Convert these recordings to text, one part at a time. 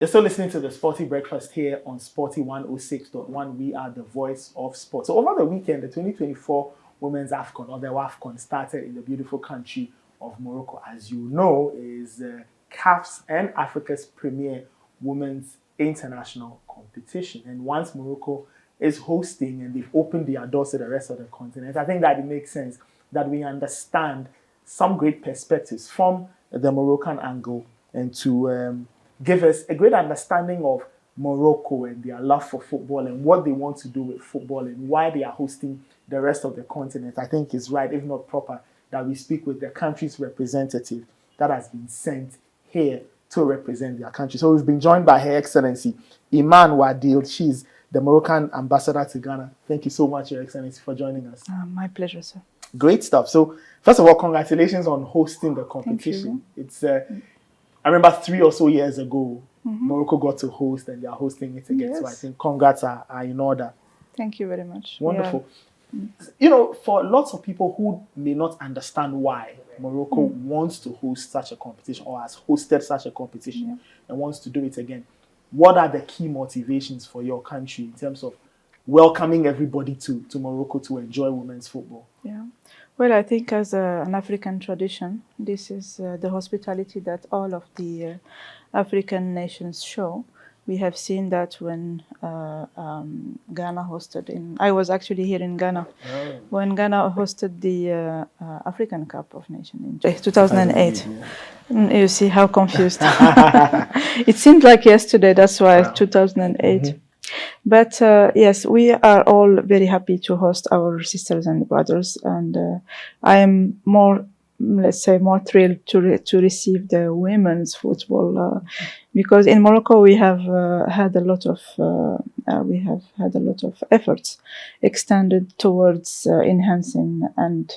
You're still listening to the Sporty Breakfast here on Sporty 106.1. We are the voice of sport. So over the weekend, the 2024 Women's AFCON, or the WAFCON, started in the beautiful country of Morocco. As you know, is CAF's and Africa's premier women's international competition. And once Morocco is hosting and they've opened their doors to the rest of the continent, I think that it makes sense that we understand some great perspectives from the Moroccan angle and to give us a great understanding of Morocco and their love for football and what they want to do with football and why they are hosting the rest of the continent. I think it's right, if not proper, that we speak with the country's representative that has been sent here to represent their country. So we've been joined by Her Excellency Imane Ouaadil. She's the Moroccan Ambassador to Ghana. Thank you so much, Your Excellency, for joining us. My pleasure, sir. Great stuff. So first of all, congratulations on hosting the competition. It's I remember 3 or so years ago, Morocco got to host and they are hosting it again. Yes. So I think congrats are in order. Thank you very much. Wonderful. You know, for lots of people who may not understand why Morocco wants to host such a competition or has hosted such a competition and wants to do it again, what are the key motivations for your country in terms of welcoming everybody to Morocco to enjoy women's football? Yeah. Well, I think as an African tradition, this is the hospitality that all of the African nations show. We have seen that when Ghana hosted I was actually here in Ghana, when Ghana hosted the African Cup of Nations in 2008. You see how confused. It seemed like yesterday, that's why 2008. But yes, we are all very happy to host our sisters and brothers, and I am more, let's say, more thrilled to receive the women's football because in Morocco we have had a lot of efforts extended towards enhancing and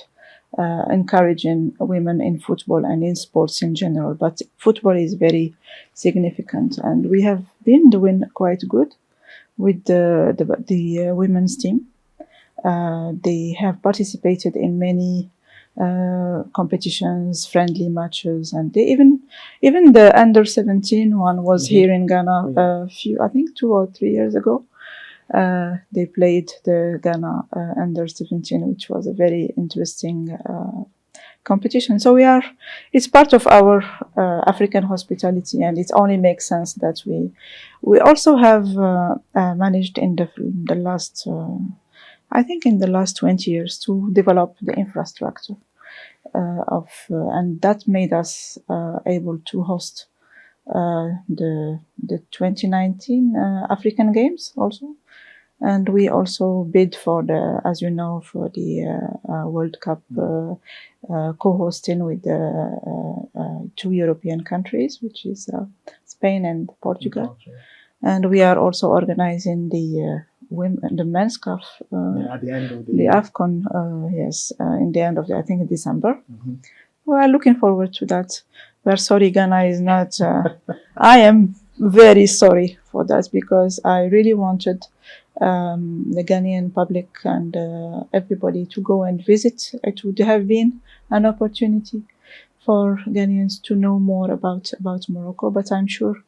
encouraging women in football and in sports in general. But football is very significant, and we have been doing quite good with the women's team. They have participated in many competitions, friendly matches, and they even the under-17 one was here in Ghana I think 2 or 3 years ago. They played the Ghana under-17, which was a very interesting competition. So it's part of our African hospitality, and it only makes sense that we also have managed in the last I think in the last 20 years to develop the infrastructure and that made us able to host the 2019 African Games also. And we also bid for as you know, for the World Cup co-hosting with the 2 European countries, which is Spain and Portugal. And we are also organizing the men's CAF, at the end of the AFCON, in the end of I think in December. We are looking forward to that. We're sorry Ghana is not. I am very sorry for that because I really wanted the Ghanaian public and everybody to go and visit. It would have been an opportunity for Ghanaians to know more about Morocco, but I'm sure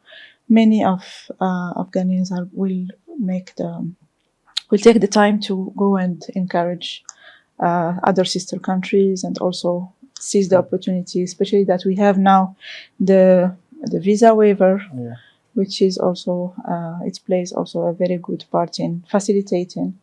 many of Ghanaians will take the time to go and encourage other sister countries and also seize the opportunity, especially that we have now the visa waiver, which is also it plays also a very good part in facilitating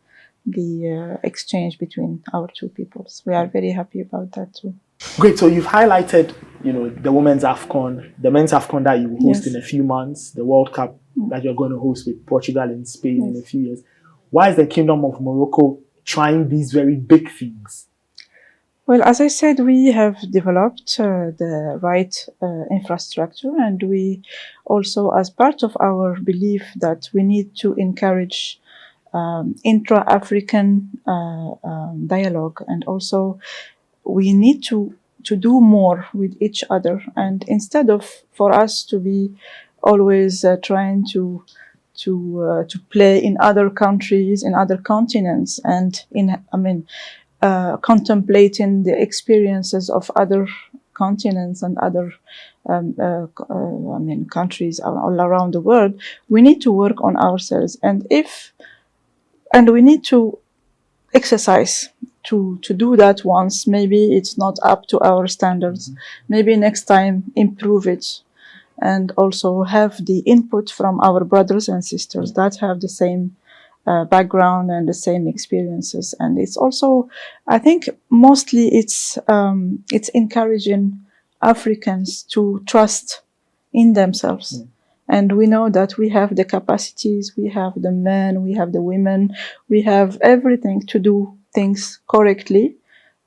the exchange between our two peoples. We are very happy about that too. Great. So you've highlighted, the women's AFCON, the men's AFCON that you will host in a few months, the World Cup that you're going to host with Portugal and Spain in a few years. Why is the Kingdom of Morocco trying these very big things? Well, as I said, we have developed the right infrastructure, and we also, as part of our belief that we need to encourage intra-African dialogue, and also we need to do more with each other. And instead of for us to be always trying to play in other countries, in other continents, and contemplating the experiences of other continents and other countries all around the world, we need to work on ourselves, and we need to exercise to do that once. Maybe it's not up to our standards. Maybe next time improve it, and also have the input from our brothers and sisters that have the same background and the same experiences. And it's also, I think, mostly it's encouraging Africans to trust in themselves. And we know that we have the capacities, we have the men, we have the women, we have everything to do things correctly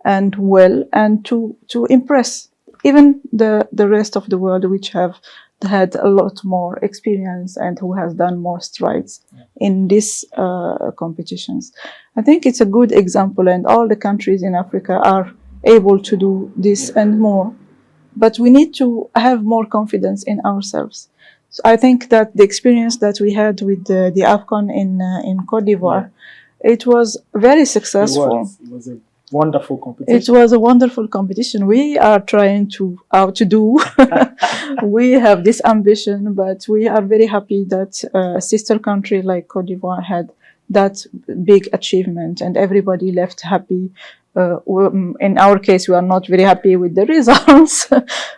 and well, and to impress even the rest of the world, which have had a lot more experience and who has done more strides in these competitions. I think it's a good example, and all the countries in Africa are able to do this and more. But we need to have more confidence in ourselves. So I think that the experience that we had with the AFCON in Côte d'Ivoire, it was very successful. It was a wonderful competition. It was a wonderful competition. We are trying to outdo. We have this ambition, but we are very happy that a sister country like Côte d'Ivoire had that big achievement, and everybody left happy. In our case, we are not very happy with the results,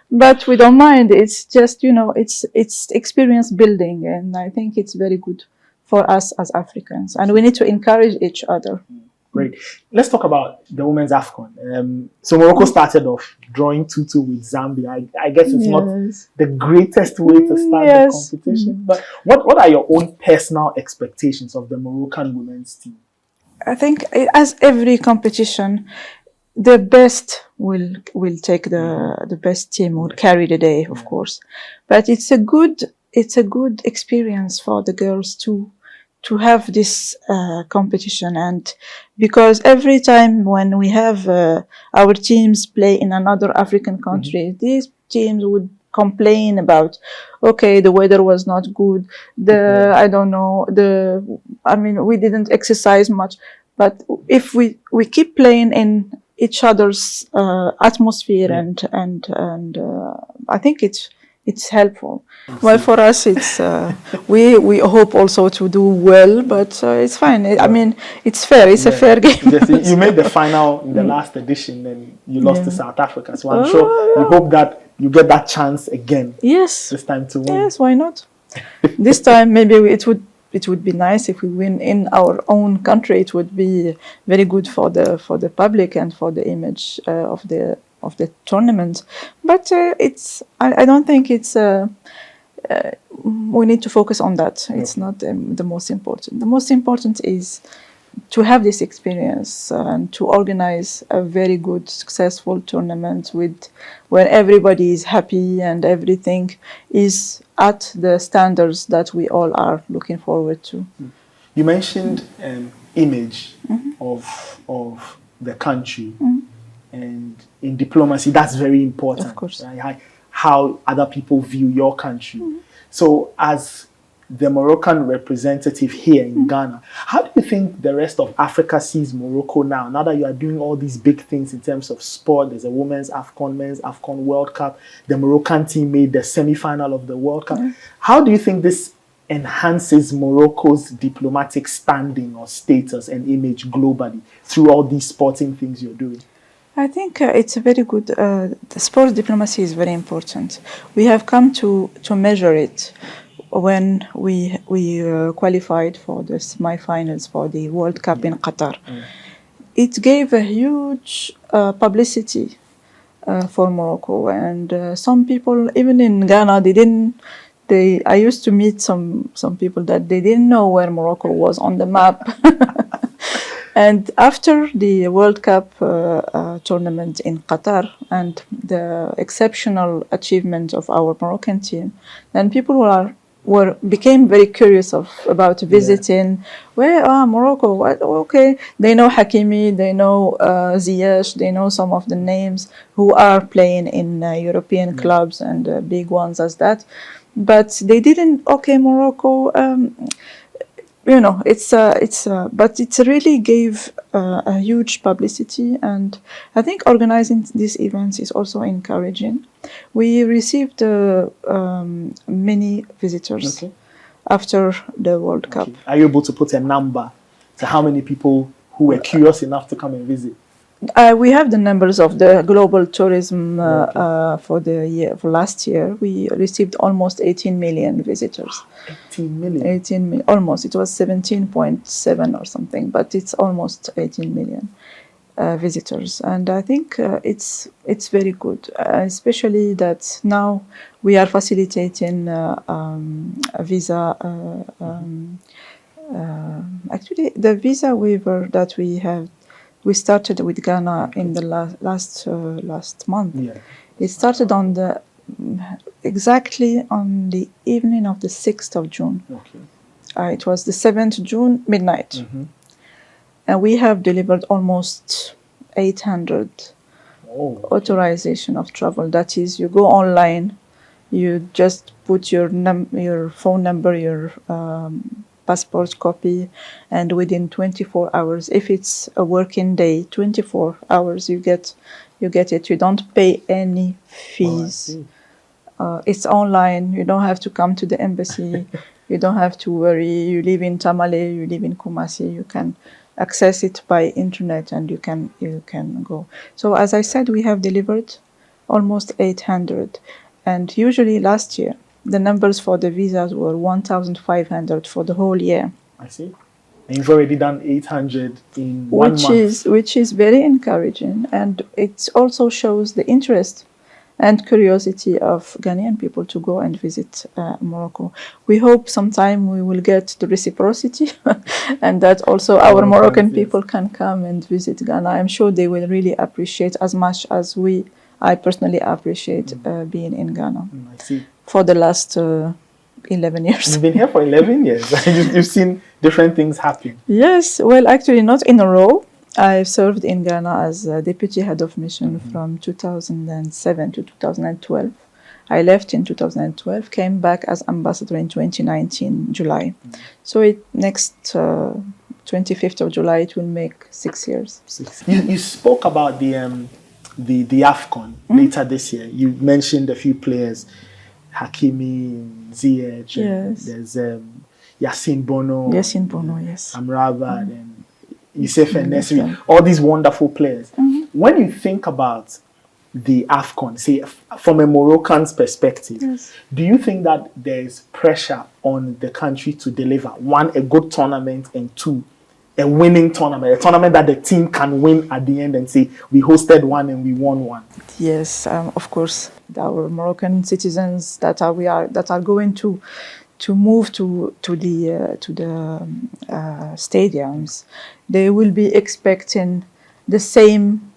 but we don't mind. It's just, it's experience building, and I think it's very good for us as Africans, and we need to encourage each other. Great. Let's talk about the Women's AFCON. So Morocco started off drawing 2-2 with Zambia. I guess it's not the greatest way to start the competition, but what are your own personal expectations of the Moroccan women's team? I think, as every competition, the best will take the best team will carry the day, of course. But it's a good experience for the girls to have this competition, and because every time when we have our teams play in another African country, these teams would complain about, okay, the weather was not good, we didn't exercise much. But if we keep playing in each other's atmosphere, and I think it's helpful. Well, for us, it's we hope also to do well, but it's fine. It's fair. It's a fair game. Yes, you made the final in the last edition, and you lost to South Africa. So I'm sure you hope that you get that chance again. Yes. This time to win. Yes, why not? This time maybe it would be nice if we win in our own country. It would be very good for the public and for the image of the tournament. But I don't think it's we need to focus on that. It's not the most important. The most important is to have this experience and to organize a very good, successful tournament where everybody is happy and everything is at the standards that we all are looking forward to. You mentioned image of the country, and in diplomacy, that's very important. Of course. Right? How other people view your country. So as the Moroccan representative here in Ghana, how do you think the rest of Africa sees Morocco now that you are doing all these big things in terms of sport? There's a women's AFCON, men's AFCON World Cup. The Moroccan team made the semi-final of the World Cup. How do you think this enhances Morocco's diplomatic standing or status and image globally through all these sporting things you're doing? I think it's a very good, the sports diplomacy is very important. We have come to measure it when we qualified for the semi-finals for the World Cup in Qatar. It gave a huge publicity for Morocco, and some people, even in Ghana, I used to meet some people that they didn't know where Morocco was on the map. And after the World Cup tournament in Qatar and the exceptional achievement of our Moroccan team, then people became very curious about visiting. Where Morocco? What? Okay, they know Hakimi, they know Ziyech, they know some of the names who are playing in European clubs and big ones as that, but they didn't. Okay, Morocco. but it really gave a huge publicity, and I think organizing these events is also encouraging. We received many visitors after the World Cup. Are you able to put a number to how many people who were curious enough to come and visit? We have the numbers of the global tourism for last year. We received almost 18 million visitors. 18 million? 18 million, almost. It was 17.7 or something, but it's almost 18 million visitors. And I think it's very good, especially that now we are facilitating a visa. Actually, the visa waiver that we started with Ghana in the last month. Yeah. It started exactly on the evening of the 6th of June. Okay. It was the 7th June, midnight. And we have delivered almost 800 authorization of travel. That is, you go online, you just put your phone number, your passport copy, and within 24 hours, if it's a working day, 24 hours, you get it. You don't pay any fees. It's online. You don't have to come to the embassy. You don't have to worry. You live in Tamale, you live in Kumasi, you can access it by internet, and you can go. So as I said, we have delivered almost 800, and usually last year the numbers for the visas were 1,500 for the whole year. I see. And you've already done 800 in 1 month. Which is very encouraging, and it also shows the interest and curiosity of Ghanaian people to go and visit Morocco. We hope sometime we will get the reciprocity and that also our Moroccan people can come and visit Ghana. I'm sure they will really appreciate as much as I personally appreciate being in Ghana. I see. For the last 11 years. You've been here for 11 years. You've seen different things happen. Yes, well, actually not in a row. I served in Ghana as Deputy Head of Mission from 2007 to 2012. I left in 2012, came back as Ambassador in 2019, July. So next 25th of July, it will make 6 years. You spoke about the AFCON later this year. You mentioned a few players. Hakimi, Ziyech, yes. There's Yassine Bono. Yassine Bono, yes. Amrabat and Youssef Nesri, all these wonderful players. When you think about the AFCON, say from a Moroccan's perspective, do you think that there's pressure on the country to deliver, one, a good tournament, and two, a winning tournament, a tournament that the team can win at the end and say, we hosted one and we won one? Yes, of course. Our Moroccan citizens that are going to move to the stadiums, they will be expecting the same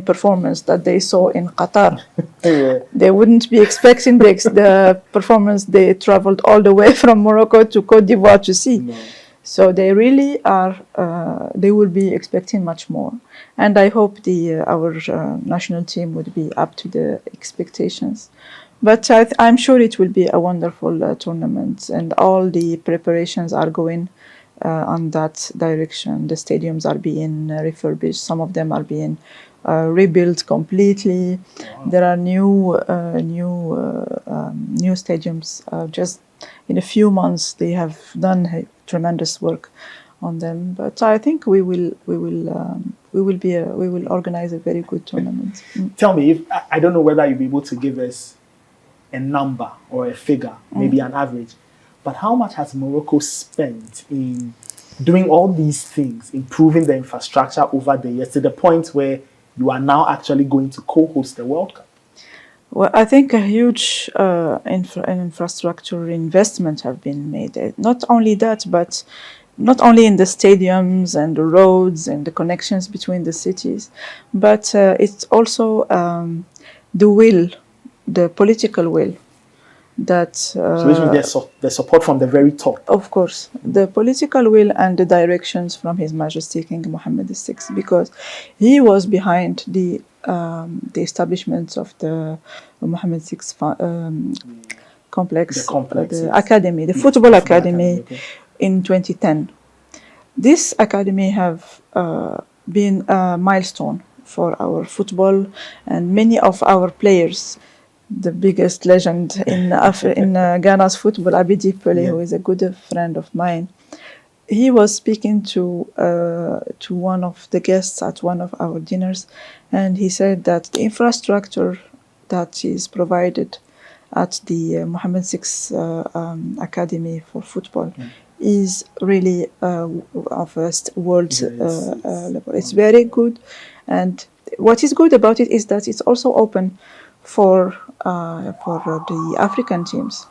performance that they saw in Qatar. They wouldn't be expecting the performance they traveled all the way from Morocco to Côte d'Ivoire to see. No. So they really are. They will be expecting much more, and I hope our national team would be up to the expectations. But I'm sure it will be a wonderful tournament, and all the preparations are going on that direction. The stadiums are being refurbished. Some of them are being rebuilt completely. Wow. There are new stadiums. Just in a few months, they have done tremendous work on them. But I think we will organize a very good tournament. Tell me, I don't know whether you'll be able to give us a number or a figure, maybe an average, but how much has Morocco spent in doing all these things, improving the infrastructure over the years to the point where you are now actually going to co-host the World Cup? Well, I think a huge infrastructure investment have been made. Not only that, but not only in the stadiums and the roads and the connections between the cities, but it's also the political will. That so which means there's support from the very top. Of course, the political will and the directions from His Majesty King Mohammed VI, because he was behind the establishment of the Mohammed VI complex, the yes. academy, the football academy, in 2010. This academy have been a milestone for our football, and many of our players, the biggest legend in Ghana's football, Abidi Pele, who is a good friend of mine. He was speaking to one of the guests at one of our dinners, and he said that the infrastructure that is provided at the Mohammed VI Academy for football is really of a world level. It's very good, and what is good about it is that it's also open for the African teams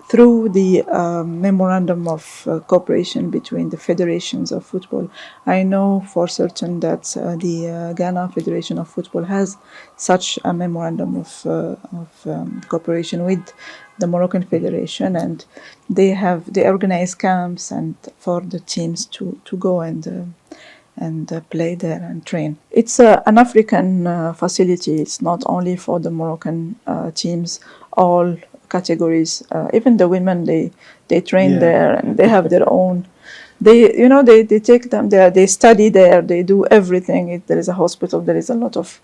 through the memorandum of cooperation between the federations of football. I know for certain that the Ghana Federation of Football has such a memorandum of cooperation with the Moroccan Federation, and they organize camps and for the teams to go and play there and train. It's an African facility. It's not only for the Moroccan teams. All categories, even the women, they train there, and they have their own. They take them there. They study there. They do everything. There is a hospital. There is a lot of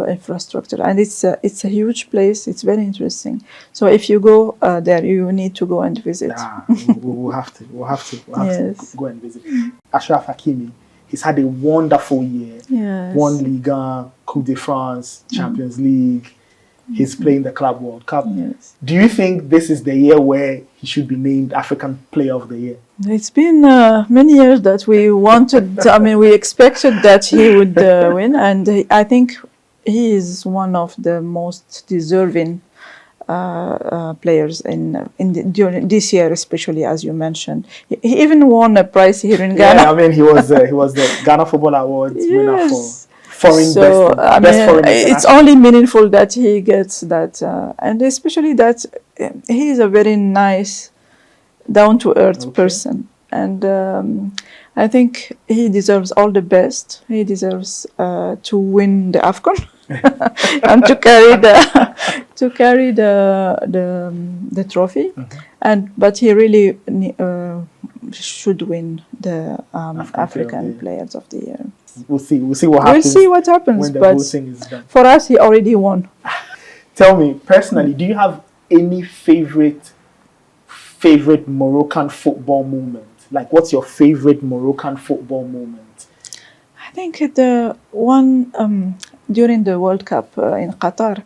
infrastructure, and it's a huge place. It's very interesting. So if you go there, you need to go and visit. We'll have to go and visit. Atchraf Hakimi, he's had a wonderful year. Yes. Won Ligue 1, Coupe de France, Champions League. He's playing the Club World Cup. Yes. Do you think this is the year where he should be named African Player of the Year? It's been many years that we wanted, we expected that he would win, and I think he is one of the most deserving players during this year, especially, as you mentioned. He even won a prize here in Ghana. Yeah, he was the Ghana Football Awards winner for foreign best foreign. It's only meaningful that he gets that, and especially that he is a very nice, down-to-earth person, and I think he deserves all the best. He deserves to win the AFCON and to carry the trophy, but he really should win the African Players of the Year. We'll see what happens. We'll see what happens. When the but voting is done. For us, he already won. Tell me personally, do you have any favorite Moroccan football moment? Like, what's your favorite Moroccan football moment? I think the one during the World Cup in Qatar,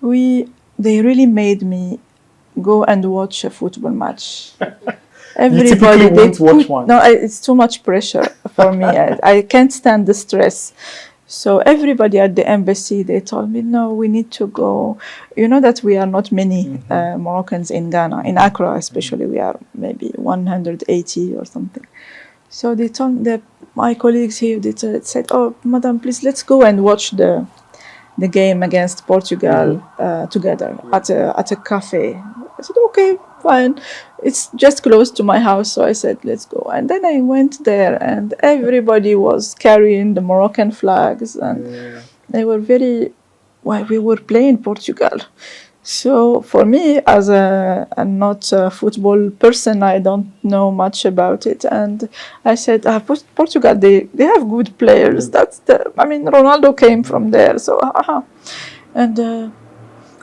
they really made me go and watch a football match. Everybody won't watch one. No, it's too much pressure for me. I can't stand the stress. So everybody at the embassy, they told me, no, we need to go. You know that we are not many Moroccans in Ghana, in Accra especially. We are maybe 180 or something. So they told my colleagues here, they said, oh, madam, please, let's go and watch the game against Portugal together at a cafe. I said, okay, fine. It's just close to my house, so I said, let's go. And then I went there, and everybody was carrying the Moroccan flags, and they were we were playing Portugal. So for me, as I'm not a football person, I don't know much about it. And I said, Portugal, they have good players. Ronaldo came from there, so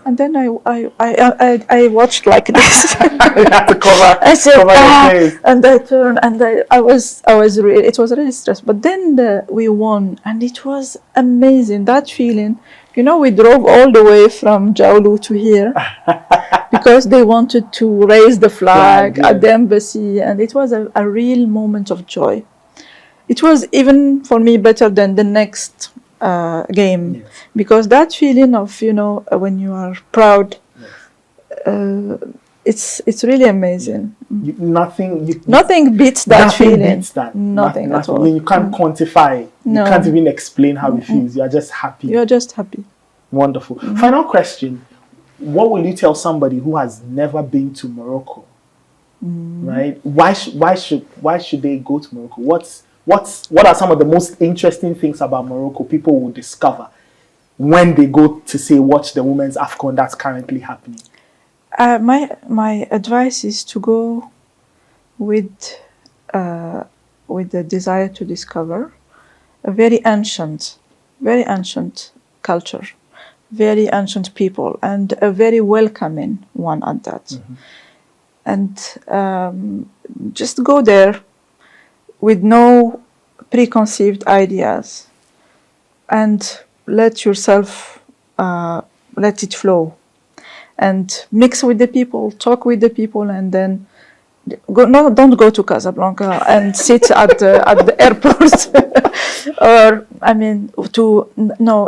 and then I watched like this. You had to cover. I said, cover your face. And I turned, and I was really, it was really stressed. But then we won, and it was amazing. That feeling, we drove all the way from Jaulu to here because they wanted to raise the flag at the embassy, and it was a real moment of joy. It was even for me better than the next game, because that feeling of when you are proud, it's really amazing. Nothing beats that feeling. Beats that. Nothing at all. I mean, you can't quantify it. No. You can't even explain how it feels. You're just happy. You're just happy. Wonderful. Final question: what will you tell somebody who has never been to Morocco? Right? Why should they go to Morocco? What are some of the most interesting things about Morocco people will discover when they go to watch the Women's AFCON that's currently happening? My advice is to go with the desire to discover a very ancient culture, very ancient people, and a very welcoming one at that. Mm-hmm. And just go there with no preconceived ideas, and let yourself let it flow, and mix with the people, talk with the people, and then don't go to Casablanca and sit at the airport. Or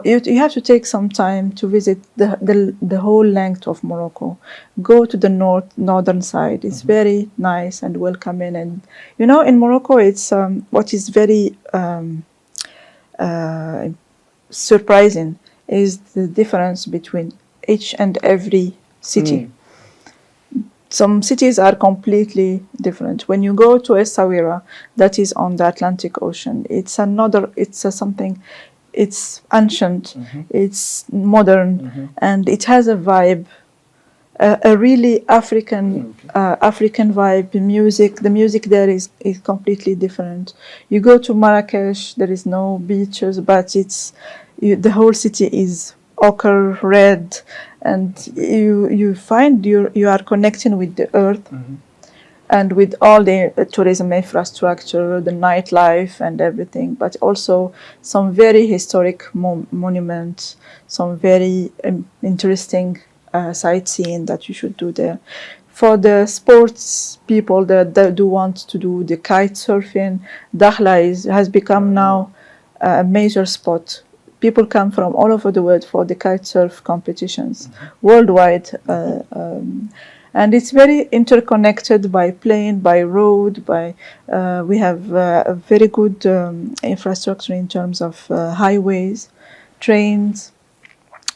you have to take some time to visit the whole length of Morocco. Go to the northern side. It's Mm-hmm. very nice and welcoming. And in Morocco, it's what is very surprising is the difference between each and every city. Mm. Some cities are completely different. When you go to Essaouira, that is on the Atlantic Ocean, it's something, it's ancient, Mm-hmm. it's modern, Mm-hmm. and it has a vibe, a really African vibe. The music there is completely different. You go to Marrakesh, there is no beaches, but the whole city is ochre red, and you find you are connecting with the earth. Mm-hmm. And with all the tourism infrastructure, the nightlife and everything, but also some very historic monuments, some very interesting sightseeing that you should do there. For the sports people that do want to do the kite surfing, Dakhla has become now a major spot. People come from all over the world for the kite surf competitions, worldwide. And it's very interconnected by plane, by road, we have a very good infrastructure in terms of highways, trains,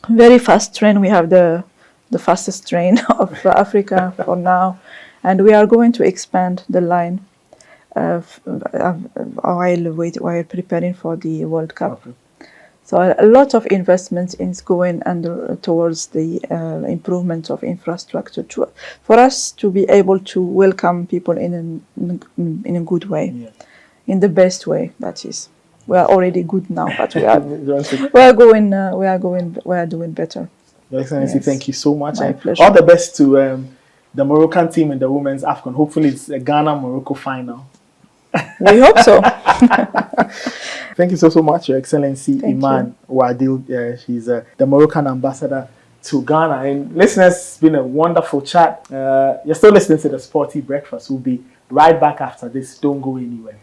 very fast train. We have the fastest train of Africa for now, and we are going to expand the line while preparing for the World Cup. Okay. So a lot of investment is going towards the improvement of infrastructure for us to be able to welcome people in a good way, Yeah. in the best way. That is, we are already good now, but we are doing better. Your Excellency, Yes. thank you so much. My And pleasure. all the best to the Moroccan team in the women's AFCON. Hopefully it's a Ghana-Morocco final. We hope so. Thank you so much, Your Excellency Thank Imane Ouaadil. She's the Moroccan ambassador to Ghana. And listeners, it's been a wonderful chat. You're still listening to the Sporty Breakfast. We'll be right back after this. Don't go anywhere.